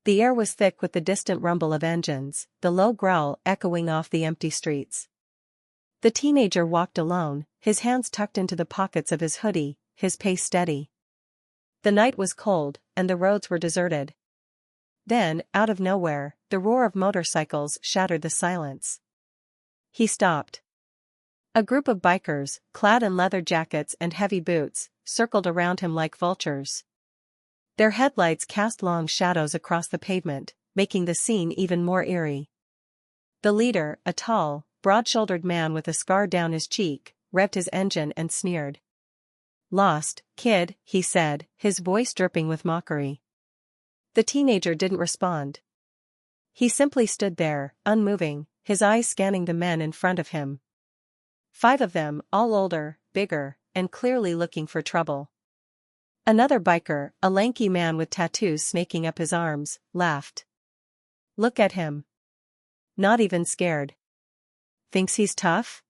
The air was thick with the distant rumble of engines, the low growl echoing off the empty streets. The teenager walked alone, his hands tucked into the pockets of his hoodie, his pace steady. The night was cold, and the roads were deserted. Then, out of nowhere, the roar of motorcycles shattered the silence. He stopped. A group of bikers, clad in leather jackets and heavy boots, circled around him like vultures. Their headlights cast long shadows across the pavement, making the scene even more eerie. The leader, a tall, broad-shouldered man with a scar down his cheek, revved his engine and sneered. "Lost, kid," he said, his voice dripping with mockery. The teenager didn't respond. He simply stood there, unmoving, his eyes scanning the men in front of him. 5 of them, all older, bigger, and clearly looking for trouble. Another biker, a lanky man with tattoos snaking up his arms, laughed. "Look at him. Not even scared. Thinks he's tough?"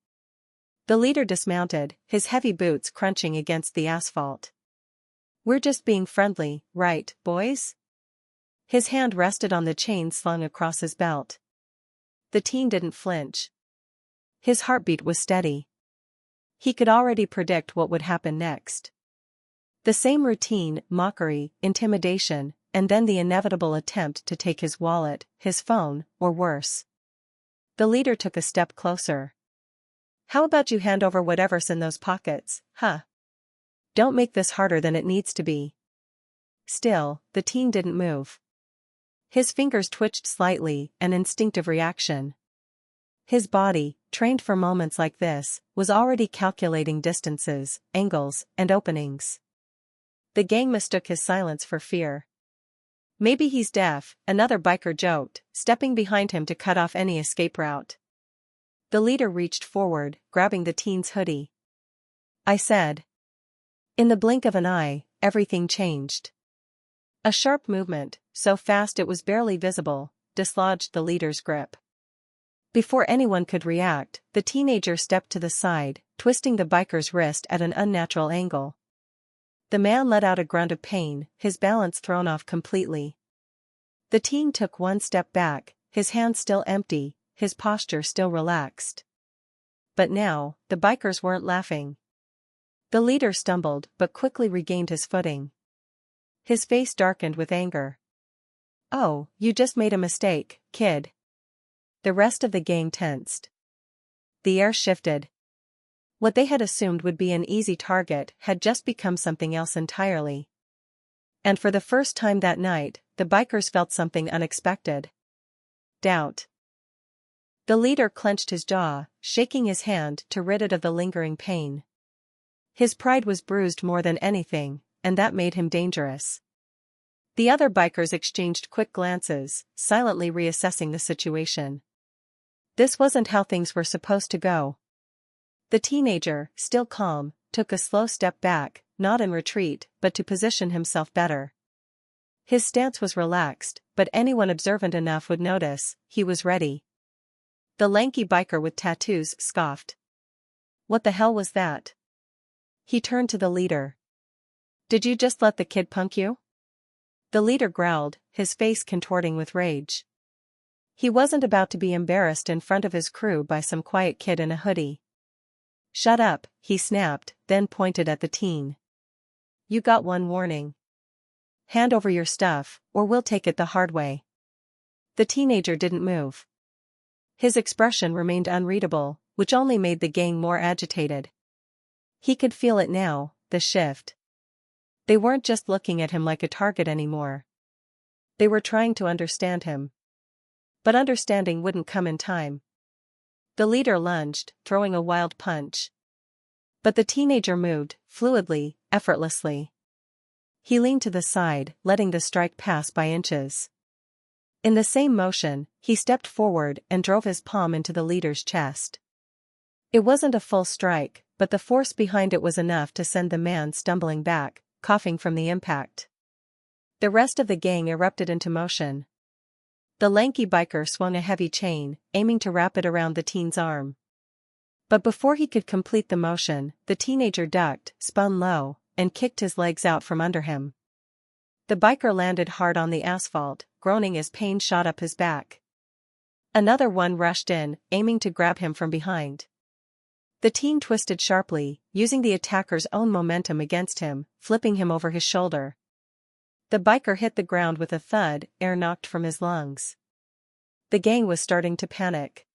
The leader dismounted, his heavy boots crunching against the asphalt. "We're just being friendly, right, boys?" His hand rested on the chain slung across his belt. The teen didn't flinch. His heartbeat was steady. He could already predict what would happen next. The same routine, mockery, intimidation, and then the inevitable attempt to take his wallet, his phone, or worse. The leader took a step closer. "How about you hand over whatever's in those pockets, huh? Don't make this harder than it needs to be." Still, the teen didn't move. His fingers twitched slightly, an instinctive reaction. His body, trained for moments like this, was already calculating distances, angles, and openings. The gang mistook his silence for fear. "Maybe he's deaf," another biker joked, stepping behind him to cut off any escape route. The leader reached forward, grabbing the teen's hoodie. "I said." In the blink of an eye, everything changed. A sharp movement, so fast it was barely visible, dislodged the leader's grip. Before anyone could react, the teenager stepped to the side, twisting the biker's wrist at an unnatural angle. The man let out a grunt of pain, his balance thrown off completely. The teen took one step back, his hands still empty, his posture still relaxed. But now, the bikers weren't laughing. The leader stumbled but quickly regained his footing. His face darkened with anger. "Oh, you just made a mistake, kid." The rest of the gang tensed. The air shifted. What they had assumed would be an easy target had just become something else entirely. And for the first time that night, the bikers felt something unexpected. Doubt. The leader clenched his jaw, shaking his hand to rid it of the lingering pain. His pride was bruised more than anything, and that made him dangerous. The other bikers exchanged quick glances, silently reassessing the situation. This wasn't how things were supposed to go. The teenager, still calm, took a slow step back, not in retreat, but to position himself better. His stance was relaxed, but anyone observant enough would notice, he was ready. The lanky biker with tattoos scoffed. "What the hell was that?" He turned to the leader. "Did you just let the kid punk you?" The leader growled, his face contorting with rage. He wasn't about to be embarrassed in front of his crew by some quiet kid in a hoodie. "Shut up," he snapped, then pointed at the teen. "You got one warning. Hand over your stuff, or we'll take it the hard way." The teenager didn't move. His expression remained unreadable, which only made the gang more agitated. He could feel it now, the shift. They weren't just looking at him like a target anymore. They were trying to understand him. But understanding wouldn't come in time. The leader lunged, throwing a wild punch. But the teenager moved, fluidly, effortlessly. He leaned to the side, letting the strike pass by inches. In the same motion, he stepped forward and drove his palm into the leader's chest. It wasn't a full strike, but the force behind it was enough to send the man stumbling back, coughing from the impact. The rest of the gang erupted into motion. The lanky biker swung a heavy chain, aiming to wrap it around the teen's arm. But before he could complete the motion, the teenager ducked, spun low, and kicked his legs out from under him. The biker landed hard on the asphalt, groaning as pain shot up his back. Another one rushed in, aiming to grab him from behind. The teen twisted sharply, using the attacker's own momentum against him, flipping him over his shoulder. The biker hit the ground with a thud, air knocked from his lungs. The gang was starting to panic.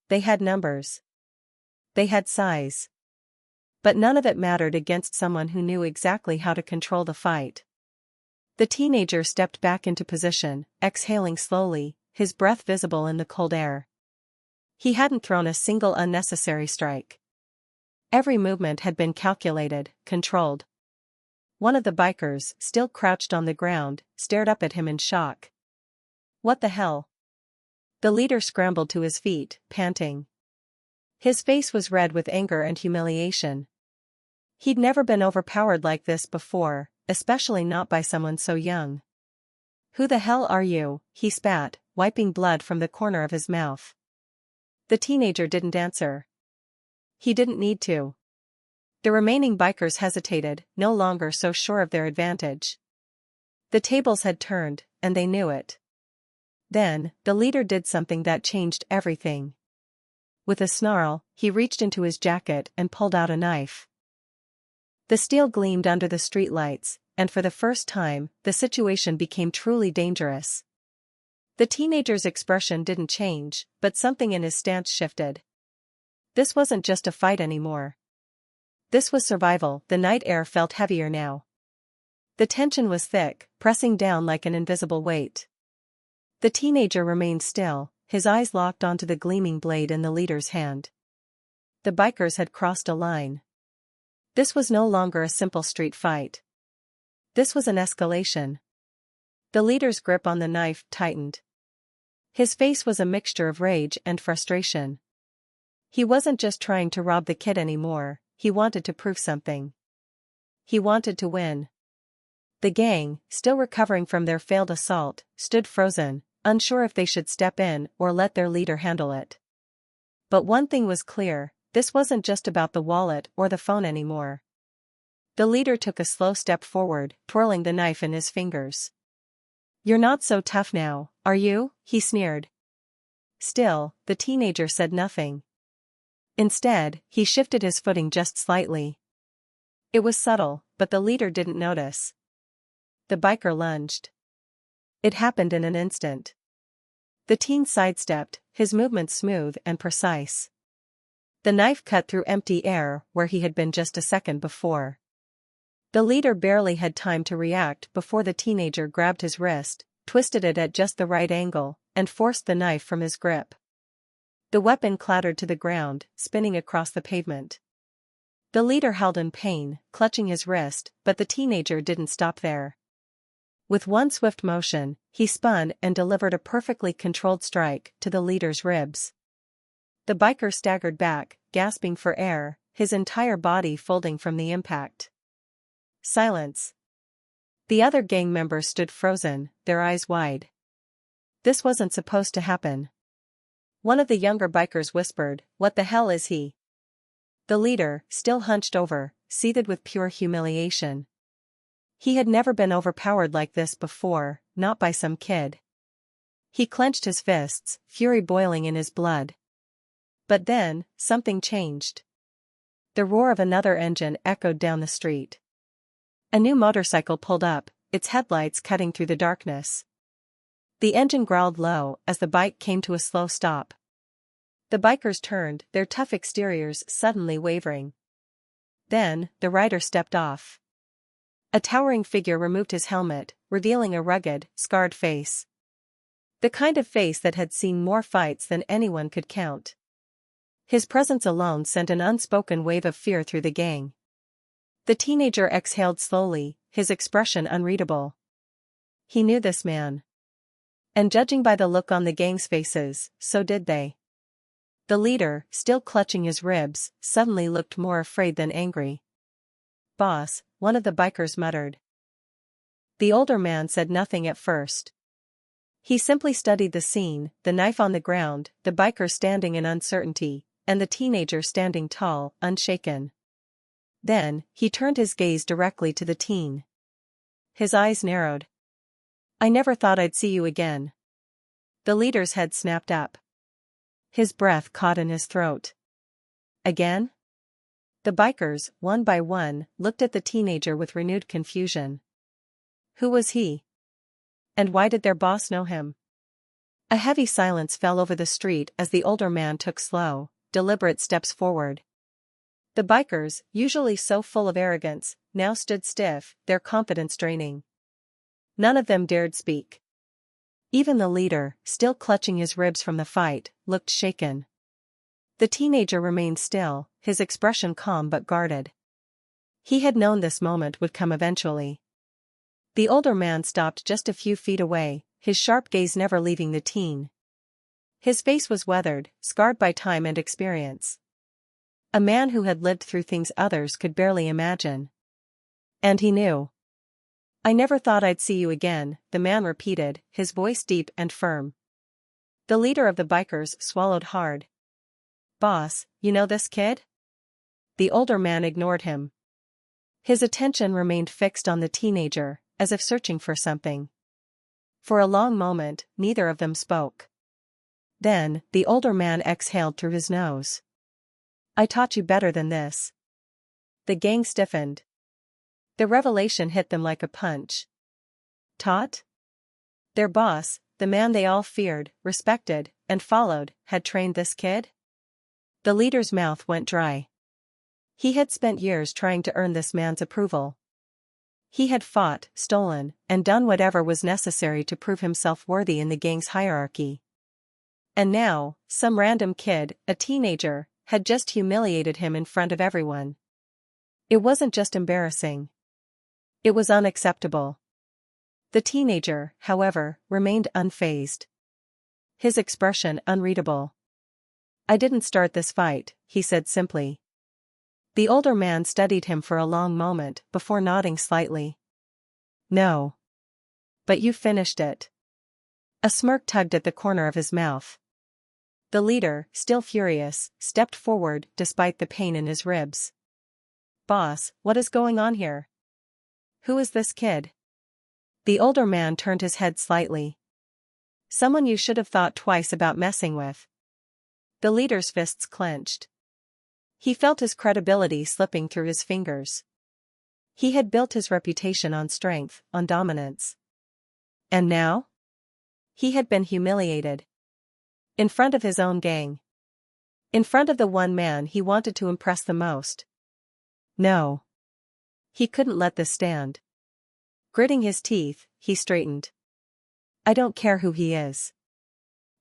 They had numbers. They had size. But none of it mattered against someone who knew exactly how to control the fight. The teenager stepped back into position, exhaling slowly, his breath visible in the cold air. He hadn't thrown a single unnecessary strike. Every movement had been calculated, controlled. One of the bikers, still crouched on the ground, stared up at him in shock. What the hell? The leader scrambled to his feet, panting. His face was red with anger and humiliation. He'd never been overpowered like this before, especially not by someone so young. "Who the hell are you?" he spat, wiping blood from the corner of his mouth. The teenager didn't answer. He didn't need to. The remaining bikers hesitated, no longer so sure of their advantage. The tables had turned, and they knew it. Then, the leader did something that changed everything. With a snarl, he reached into his jacket and pulled out a knife. The steel gleamed under the streetlights, and for the first time, the situation became truly dangerous. The teenager's expression didn't change, but something in his stance shifted. This wasn't just a fight anymore. This was survival. The night air felt heavier now. The tension was thick, pressing down like an invisible weight. The teenager remained still, his eyes locked onto the gleaming blade in the leader's hand. The bikers had crossed a line. This was no longer a simple street fight. This was an escalation. The leader's grip on the knife tightened. His face was a mixture of rage and frustration. He wasn't just trying to rob the kid anymore, he wanted to prove something. He wanted to win. The gang, still recovering from their failed assault, stood frozen, unsure if they should step in or let their leader handle it. But one thing was clear, this wasn't just about the wallet or the phone anymore. The leader took a slow step forward, twirling the knife in his fingers. "You're not so tough now, are you?" he sneered. Still, the teenager said nothing. Instead, he shifted his footing just slightly. It was subtle, but the leader didn't notice. The biker lunged. It happened in an instant. The teen sidestepped, his movements smooth and precise. The knife cut through empty air where he had been just a second before. The leader barely had time to react before the teenager grabbed his wrist, twisted it at just the right angle, and forced the knife from his grip. The weapon clattered to the ground, spinning across the pavement. The leader held in pain, clutching his wrist, but the teenager didn't stop there. With one swift motion, he spun and delivered a perfectly controlled strike to the leader's ribs. The biker staggered back, gasping for air, his entire body folding from the impact. Silence. The other gang members stood frozen, their eyes wide. This wasn't supposed to happen. One of the younger bikers whispered, "What the hell is he?" The leader, still hunched over, seethed with pure humiliation. He had never been overpowered like this before, not by some kid. He clenched his fists, fury boiling in his blood. But then, something changed. The roar of another engine echoed down the street. A new motorcycle pulled up, its headlights cutting through the darkness. The engine growled low as the bike came to a slow stop. The bikers turned, their tough exteriors suddenly wavering. Then, the rider stepped off. A towering figure removed his helmet, revealing a rugged, scarred face. The kind of face that had seen more fights than anyone could count. His presence alone sent an unspoken wave of fear through the gang. The teenager exhaled slowly, his expression unreadable. He knew this man. And judging by the look on the gang's faces, so did they. The leader, still clutching his ribs, suddenly looked more afraid than angry. "Boss," one of the bikers muttered. The older man said nothing at first. He simply studied the scene, the knife on the ground, the biker standing in uncertainty, and the teenager standing tall, unshaken. Then, he turned his gaze directly to the teen. His eyes narrowed. I never thought I'd see you again. The leader's head snapped up. His breath caught in his throat. Again? The bikers, one by one, looked at the teenager with renewed confusion. Who was he? And why did their boss know him? A heavy silence fell over the street as the older man took slow, deliberate steps forward. The bikers, usually so full of arrogance, now stood stiff, their confidence draining. None of them dared speak. Even the leader, still clutching his ribs from the fight, looked shaken. The teenager remained still, his expression calm but guarded. He had known this moment would come eventually. The older man stopped just a few feet away, his sharp gaze never leaving the teen. His face was weathered, scarred by time and experience. A man who had lived through things others could barely imagine. And he knew. I never thought I'd see you again, the man repeated, his voice deep and firm. The leader of the bikers swallowed hard. Boss, you know this kid? The older man ignored him. His attention remained fixed on the teenager, as if searching for something. For a long moment, neither of them spoke. Then, the older man exhaled through his nose. I taught you better than this. The gang stiffened. The revelation hit them like a punch. Taught? Their boss, the man they all feared, respected, and followed, had trained this kid? The leader's mouth went dry. He had spent years trying to earn this man's approval. He had fought, stolen, and done whatever was necessary to prove himself worthy in the gang's hierarchy. And now, some random kid, a teenager, had just humiliated him in front of everyone. It wasn't just embarrassing. It was unacceptable. The teenager, however, remained unfazed. His expression unreadable. I didn't start this fight, he said simply. The older man studied him for a long moment before nodding slightly. No. But you finished it. A smirk tugged at the corner of his mouth. The leader, still furious, stepped forward despite the pain in his ribs. Boss, what is going on here? Who is this kid? The older man turned his head slightly. Someone you should have thought twice about messing with. The leader's fists clenched. He felt his credibility slipping through his fingers. He had built his reputation on strength, on dominance. And now? He had been humiliated. In front of his own gang. In front of the one man he wanted to impress the most. No. He couldn't let this stand. Gritting his teeth, he straightened. I don't care who he is.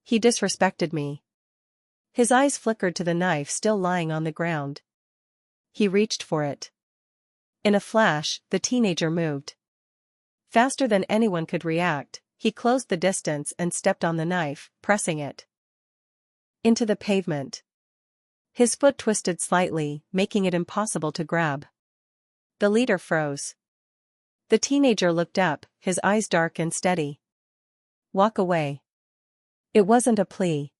He disrespected me. His eyes flickered to the knife still lying on the ground. He reached for it. In a flash, the teenager moved. Faster than anyone could react, he closed the distance and stepped on the knife, pressing it into the pavement. His foot twisted slightly, making it impossible to grab. The leader froze. The teenager looked up, his eyes dark and steady. Walk away. It wasn't a plea.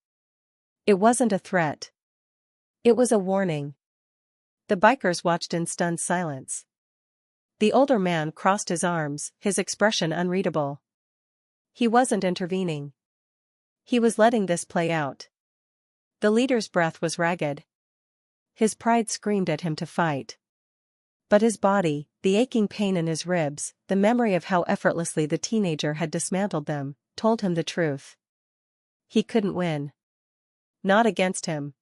It wasn't a threat. It was a warning. The bikers watched in stunned silence. The older man crossed his arms, his expression unreadable. He wasn't intervening. He was letting this play out. The leader's breath was ragged. His pride screamed at him to fight. But his body, the aching pain in his ribs, the memory of how effortlessly the teenager had dismantled them, told him the truth. He couldn't win. Not against him.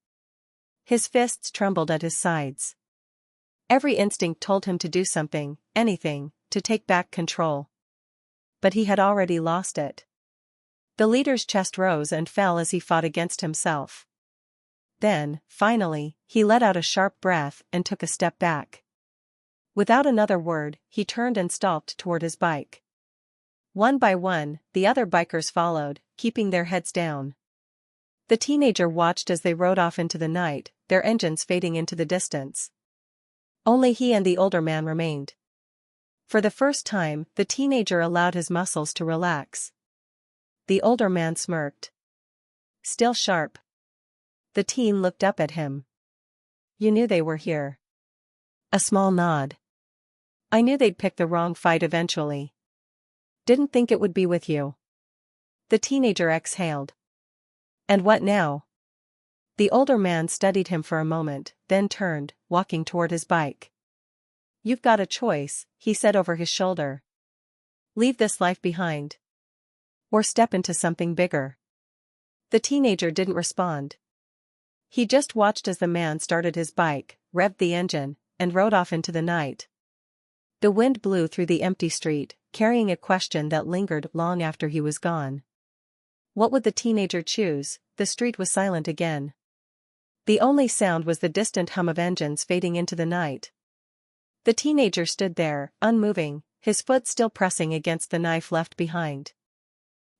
His fists trembled at his sides. Every instinct told him to do something, anything, to take back control. But he had already lost it. The leader's chest rose and fell as he fought against himself. Then, finally, he let out a sharp breath and took a step back. Without another word, he turned and stalked toward his bike. One by one, the other bikers followed, keeping their heads down. The teenager watched as they rode off into the night, their engines fading into the distance. Only he and the older man remained. For the first time, the teenager allowed his muscles to relax. The older man smirked. Still sharp. The teen looked up at him. You knew they were here. A small nod. I knew they'd pick the wrong fight eventually. Didn't think it would be with you. The teenager exhaled. And what now? The older man studied him for a moment, then turned, walking toward his bike. You've got a choice, he said over his shoulder. Leave this life behind. Or step into something bigger. The teenager didn't respond. He just watched as the man started his bike, revved the engine, and rode off into the night. The wind blew through the empty street, carrying a question that lingered long after he was gone. What would the teenager choose? The street was silent again. The only sound was the distant hum of engines fading into the night. The teenager stood there, unmoving, his foot still pressing against the knife left behind.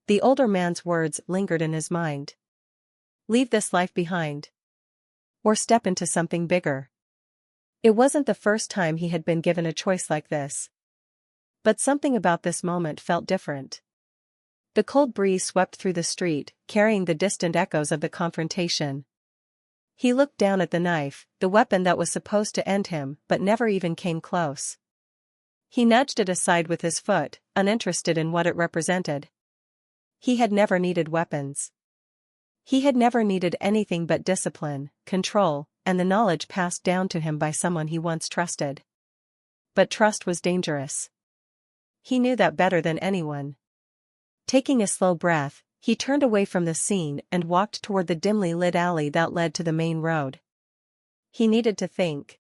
The older man's words lingered in his mind. Leave this life behind. Or step into something bigger. It wasn't the first time he had been given a choice like this. But something about this moment felt different. The cold breeze swept through the street, carrying the distant echoes of the confrontation. He looked down at the knife, the weapon that was supposed to end him but never even came close. He nudged it aside with his foot, uninterested in what it represented. He had never needed weapons. He had never needed anything but discipline, control, and the knowledge passed down to him by someone he once trusted. But trust was dangerous. He knew that better than anyone. Taking a slow breath, he turned away from the scene and walked toward the dimly lit alley that led to the main road. He needed to think.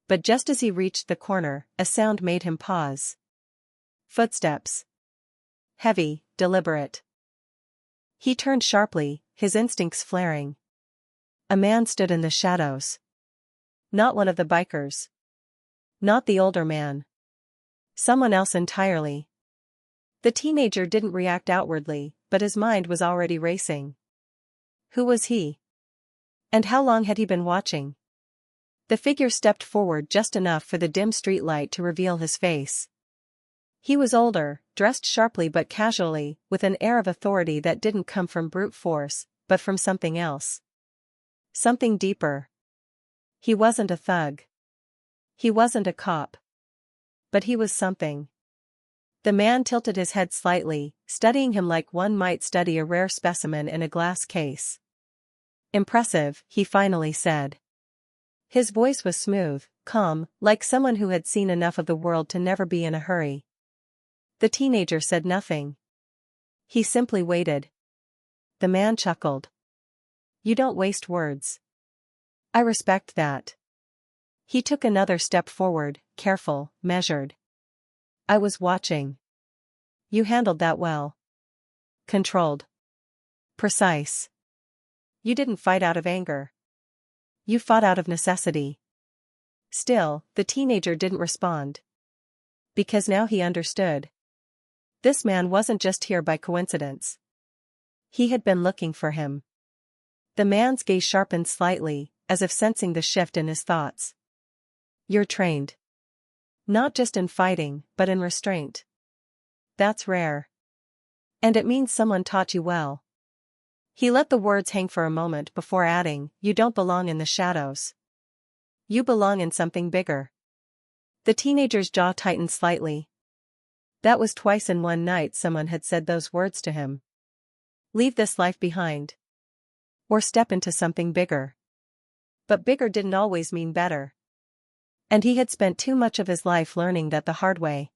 But just as he reached the corner, a sound made him pause. Footsteps. Heavy, deliberate. He turned sharply, his instincts flaring. A man stood in the shadows. Not one of the bikers. Not the older man. Someone else entirely. The teenager didn't react outwardly, but his mind was already racing. Who was he? And how long had he been watching? The figure stepped forward just enough for the dim streetlight to reveal his face. He was older, dressed sharply but casually, with an air of authority that didn't come from brute force, but from something else. Something deeper. He wasn't a thug. He wasn't a cop. But he was something. The man tilted his head slightly, studying him like one might study a rare specimen in a glass case. Impressive, he finally said. His voice was smooth, calm, like someone who had seen enough of the world to never be in a hurry. The teenager said nothing. He simply waited. The man chuckled. You don't waste words. I respect that. He took another step forward, careful, measured. I was watching. You handled that well. Controlled. Precise. You didn't fight out of anger. You fought out of necessity. Still, the teenager didn't respond. Because now he understood. This man wasn't just here by coincidence. He had been looking for him. The man's gaze sharpened slightly, as if sensing the shift in his thoughts. You're trained. Not just in fighting, but in restraint. That's rare. And it means someone taught you well. He let the words hang for a moment before adding, you don't belong in the shadows. You belong in something bigger. The teenager's jaw tightened slightly. That was twice in one night someone had said those words to him. Leave this life behind. Or step into something bigger. But bigger didn't always mean better. And he had spent too much of his life learning that the hard way.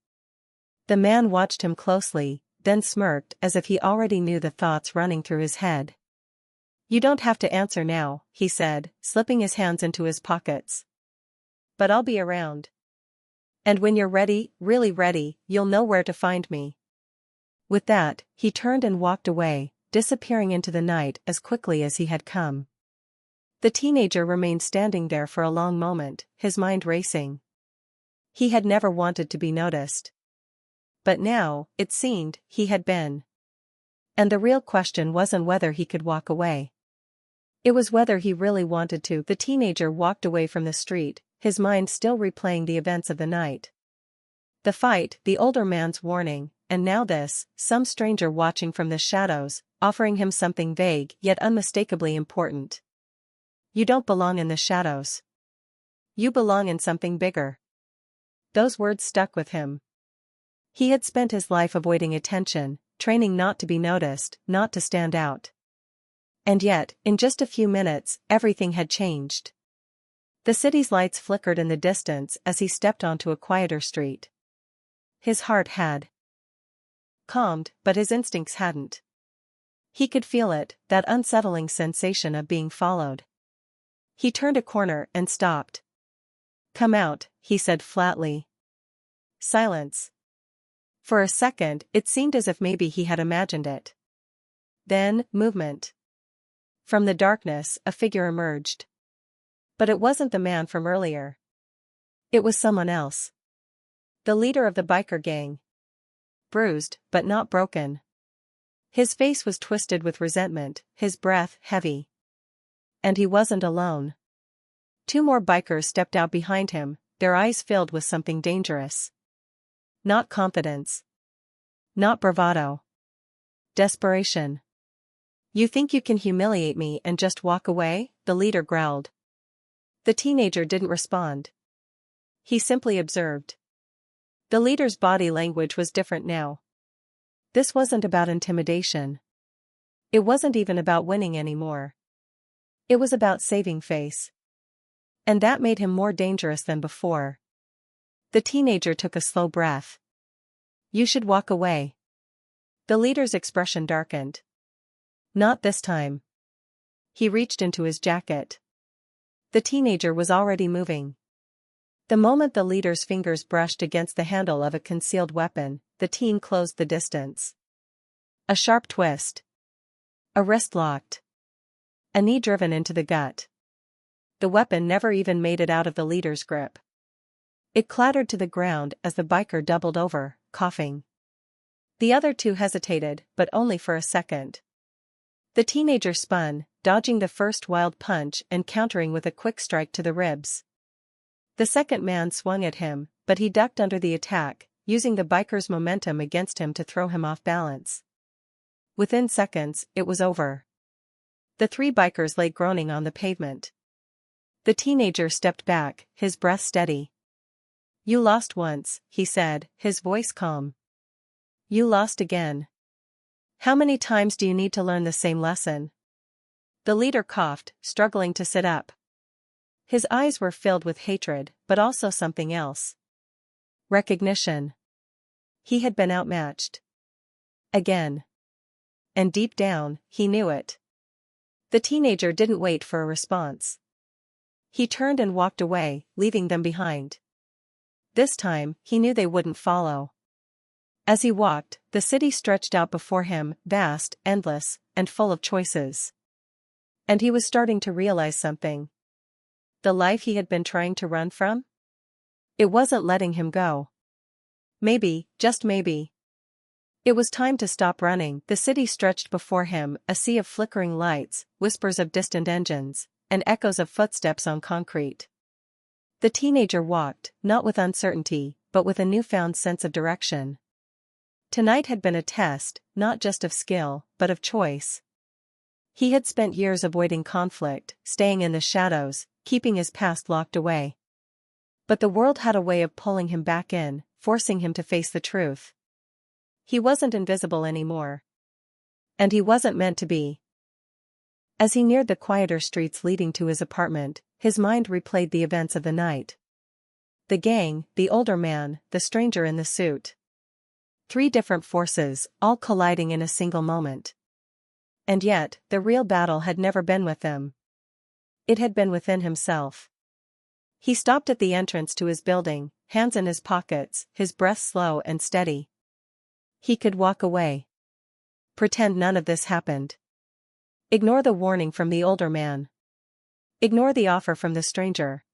The man watched him closely, then smirked as if he already knew the thoughts running through his head. You don't have to answer now, he said, slipping his hands into his pockets. But I'll be around. And when you're ready, really ready, you'll know where to find me. With that, he turned and walked away, disappearing into the night as quickly as he had come. The teenager remained standing there for a long moment, his mind racing. He had never wanted to be noticed. But now, it seemed, he had been. And the real question wasn't whether he could walk away. It was whether he really wanted to. The teenager walked away from the street, his mind still replaying the events of the night. The fight, the older man's warning, and now this, some stranger watching from the shadows, offering him something vague yet unmistakably important. You don't belong in the shadows. You belong in something bigger. Those words stuck with him. He had spent his life avoiding attention, training not to be noticed, not to stand out. And yet, in just a few minutes, everything had changed. The city's lights flickered in the distance as he stepped onto a quieter street. His heart had calmed, but his instincts hadn't. He could feel it, that unsettling sensation of being followed. He turned a corner and stopped. "Come out," he said flatly. Silence. For a second, it seemed as if maybe he had imagined it. Then, movement. From the darkness, a figure emerged. But it wasn't the man from earlier. It was someone else. The leader of the biker gang. Bruised, but not broken. His face was twisted with resentment, his breath heavy. And he wasn't alone. 2 more bikers stepped out behind him, their eyes filled with something dangerous. Not confidence. Not bravado. Desperation. "You think you can humiliate me and just walk away?" the leader growled. The teenager didn't respond. He simply observed. The leader's body language was different now. This wasn't about intimidation. It wasn't even about winning anymore. It was about saving face. And that made him more dangerous than before. The teenager took a slow breath. "You should walk away." The leader's expression darkened. "Not this time." He reached into his jacket. The teenager was already moving. The moment the leader's fingers brushed against the handle of a concealed weapon, the teen closed the distance. A sharp twist. A wrist locked. A knee driven into the gut. The weapon never even made it out of the leader's grip. It clattered to the ground as the biker doubled over, coughing. The other 2 hesitated, but only for a second. The teenager spun, dodging the first wild punch and countering with a quick strike to the ribs. The second man swung at him, but he ducked under the attack, using the biker's momentum against him to throw him off balance. Within seconds, it was over. The 3 bikers lay groaning on the pavement. The teenager stepped back, his breath steady. "You lost once," he said, his voice calm. "You lost again. How many times do you need to learn the same lesson?" The leader coughed, struggling to sit up. His eyes were filled with hatred, but also something else. Recognition. He had been outmatched. Again. And deep down, he knew it. The teenager didn't wait for a response. He turned and walked away, leaving them behind. This time, he knew they wouldn't follow. As he walked, the city stretched out before him, vast, endless, and full of choices. And he was starting to realize something. The life he had been trying to run from? It wasn't letting him go. Maybe, just maybe. It was time to stop running. The city stretched before him, a sea of flickering lights, whispers of distant engines, and echoes of footsteps on concrete. The teenager walked, not with uncertainty, but with a newfound sense of direction. Tonight had been a test, not just of skill, but of choice. He had spent years avoiding conflict, staying in the shadows, keeping his past locked away. But the world had a way of pulling him back in, forcing him to face the truth. He wasn't invisible anymore. And he wasn't meant to be. As he neared the quieter streets leading to his apartment, his mind replayed the events of the night. The gang, the older man, the stranger in the suit. 3 different forces, all colliding in a single moment. And yet, the real battle had never been with them. It had been within himself. He stopped at the entrance to his building, hands in his pockets, his breath slow and steady. He could walk away. Pretend none of this happened. Ignore the warning from the older man. Ignore the offer from the stranger.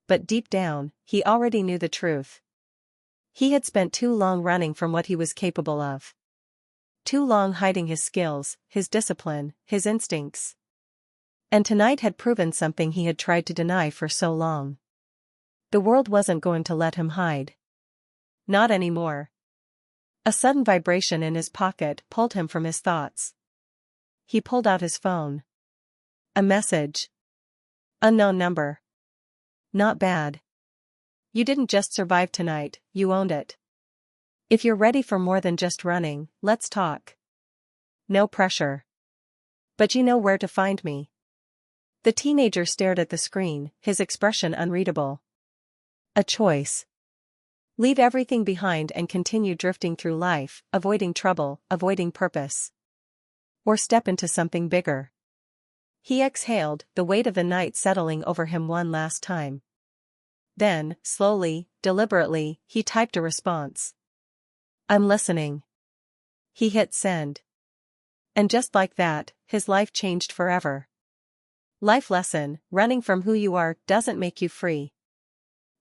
But deep down, he already knew the truth. He had spent too long running from what he was capable of. Too long hiding his skills, his discipline, his instincts. And tonight had proven something he had tried to deny for so long. The world wasn't going to let him hide. Not anymore. A sudden vibration in his pocket pulled him from his thoughts. He pulled out his phone. A message. Unknown number. Not bad. You didn't just survive tonight, you owned it. If you're ready for more than just running, let's talk. No pressure. But you know where to find me. The teenager stared at the screen, his expression unreadable. A choice. Leave everything behind and continue drifting through life, avoiding trouble, avoiding purpose. Or step into something bigger. He exhaled, the weight of the night settling over him one last time. Then, slowly, deliberately, he typed a response. I'm listening. He hit send. And just like that, his life changed forever. Life lesson: running from who you are doesn't make you free.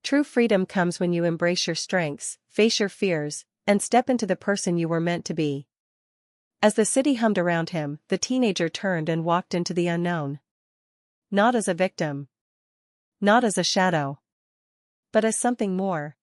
True freedom comes when you embrace your strengths, face your fears, and step into the person you were meant to be. As the city hummed around him, the teenager turned and walked into the unknown. Not as a victim. Not as a shadow. But as something more.